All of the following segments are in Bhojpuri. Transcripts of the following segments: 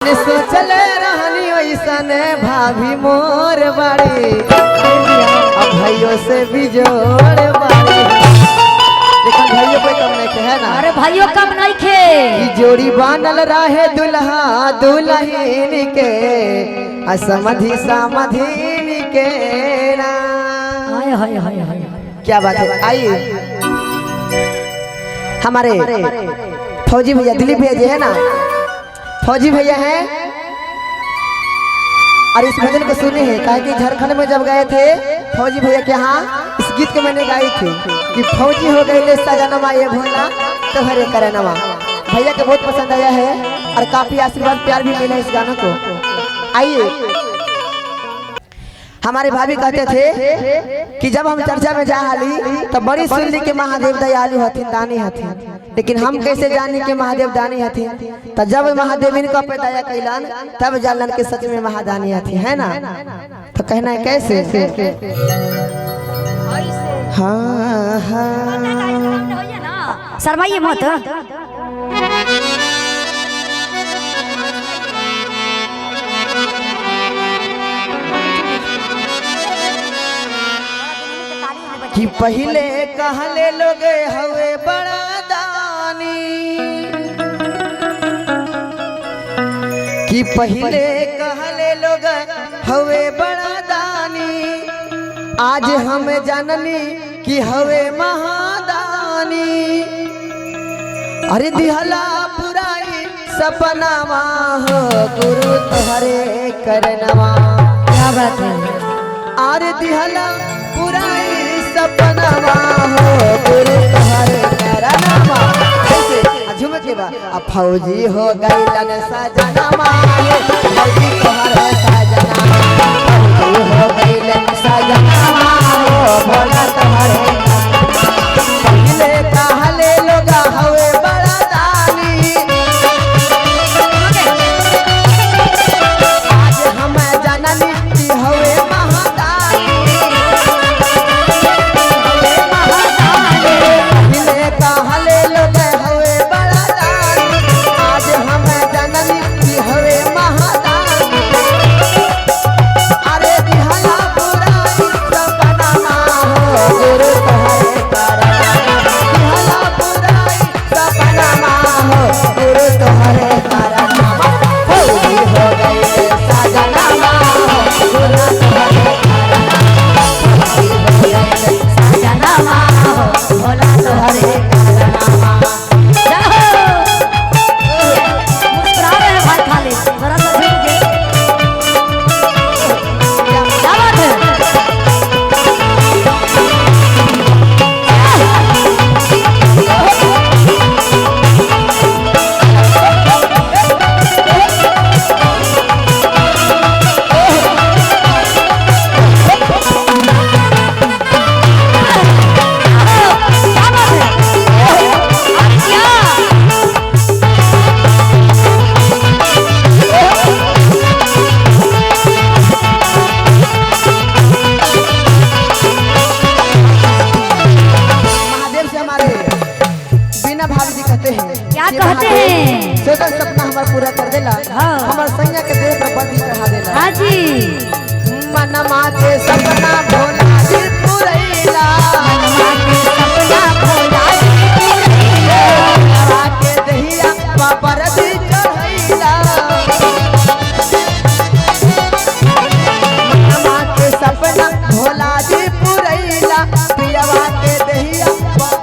सोचल रहनी वैसन भाभी मोर बाड़ी अब भाइयों से भी जोड़ बाड़ी लेकिन भाइयों पे कम नहीं है ना। अरे भाइयों कम नहीं खे कि जोड़ी बानल रहे दुल्हा दुल्हन के असमधि समधीन के ना। हाय हाय हाय हाय क्या बात है। आइए हमारे फौजी भैया दिलीप भैया जी है ना, फौजी भैया हैं और इस भजन को सुने हैं। कहा कि झारखंड में जब गए थे फौजी भैया के यहाँ इस गीत को मैंने गाई थी कि फौजी हो गए ले सजनमा ये भोला तो हरे करनमा। भैया को बहुत पसंद आया है और काफी आशीर्वाद प्यार भी मिला इस गानों को। आइए हमारे भाभी कहते थे कि जब हम चर्चा में जा हाली तो बड़ी सुनली के महादेव दयालु हथिन दानी हथिन, लेकिन हम कैसे जानी के महादेव दानी हथिन। तो जब महादेव इनका पे दया कैलन तब जानलन के सच में महादानी हथिन है ना। तो कहना है कैसे हाँ हाँ शर्माइए मत। कि पहले कहले लोग हवे बड़ा दानी, कि पहले कहले लोग हवे बड़ा दानी आज हम जाननी कि हवे महादानी। अरे दिहला पुराई सपनावा हो गुरु तोहरे करनवा। क्या बात है। अरे दिहला पुराई सपनावा हो गुरु तोहरे करनवा। कैसे झूम के बा अब फौजी हो गइलन सजनमा फौजी तोहरे सजना फौजी हो गइलन सजनमा भोला तोहरे। पहले कहले लोग हवे बड़ा दानी आज हम जाननी कि हवे महादानी। पहले कहले लोग हवे बड़ा दानी आज हम जाननी कि हवे महादानी। अरे दिहला पुराई सपनावा हो गुरु तोहरे करनवा दिहला पुराई सपनावा हो गुरु तोहरे करनवा। फौजी हो गए सजनवा हो गुरु तोहरे करनवा फौजी हो गए सजनवा हो भोला तोहरे करनवा। मुस्कुरा रहे हैं भाई खाली जरा सा झुक के। क्या बात है। क्या बात है। क्या महादेव से हमारे बिना भाभी जी कहते हैं क्या कि कहते महादेव हैं। सोचल सपना हमारा पूरा कर देला हाँ। हमारे सैया के देह पर बंदी चढ़ा देला। हाँ जी मनमा के सपना भोला जी पुरैला सपना भोला हवा के दहिया पर दी चढ़ैला। मनमा के सपना भोला जी पुरैला पियवा के दहिया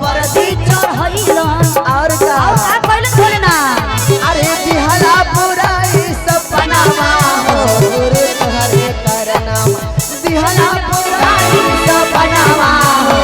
पर दी चढ़ैला और का आ पहले बोले ना। अरे दिहला पुराई सपनावा हो गुरु तोहरे करनवा दिहला पुराई सपनावा हो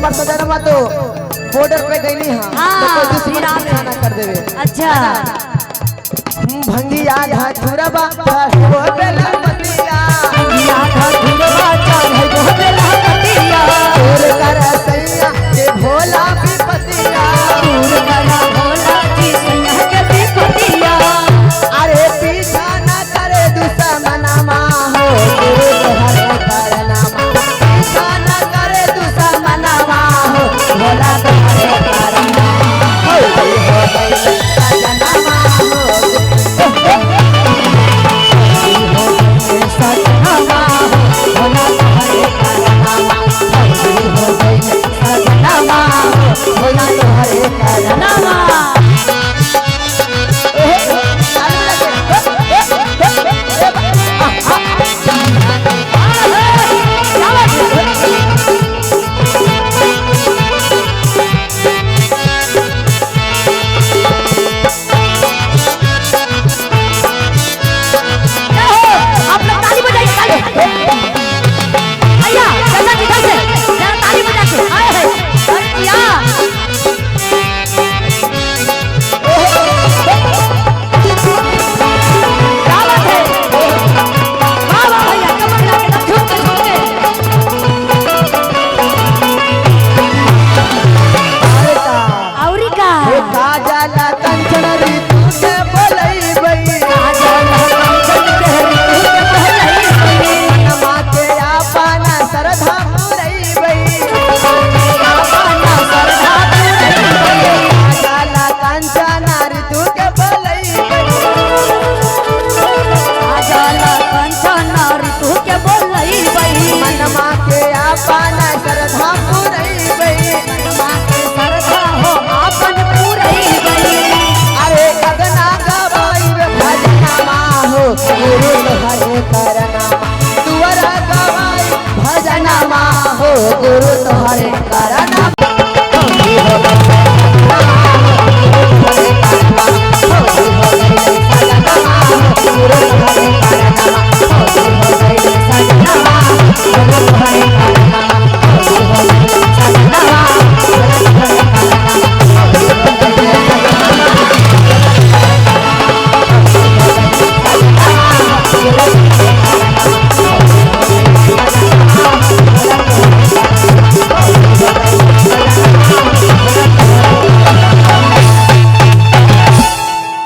हमार सजनमा तो बॉर्डर पे गई हाँ हाँ, तो कोई दुश्मन हीरा में। निशाना कर देवे अच्छा भंगिया धतुरबा वो बेला मतिया या धुरवा चढ़ गोदला कटिया दूर कर सैया के भोला विपतिया दूर करा भोला जी सैया के विपतिया अरे पीछा न करे दुश्मनमा हो गुरु तोहरे करनामा पीछा न करे दुश्मनमा हो भोला तोहरे करनामा हो गई सजनमा हो सजनामा भोला तुम्हारे करनामा हो गई सजनामा भोला तुम्हारे करनामा आप लोग ताली बजाइए ताली भैया चलना किधर से जरा ताली बजा के आए हैं भैया क्या बात है वाह वाह भैया कमर लगा के झूम के औरी का काजल कंचन ऋतु के बोलैबै नमा के आपन श्रद्धा पुरैबै काजल कंचन ऋतु के बोलैबै नमा के आपन श्रद्धा पुरैबै अरे गगना गवाइब भजनमा हो गुरु तोहरे करनामा तुअरा गवाइब भजनमा हो गुरु तोहरे करनामा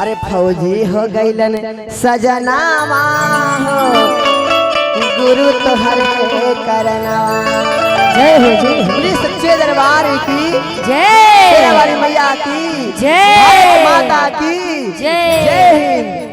अरे फौजी हो गईलन सजनामा हो गुरु तोहरे करनामा जय हो जय हो सच्चे दरबार की जय वाली मैया की जय माता की जय जय हिंद।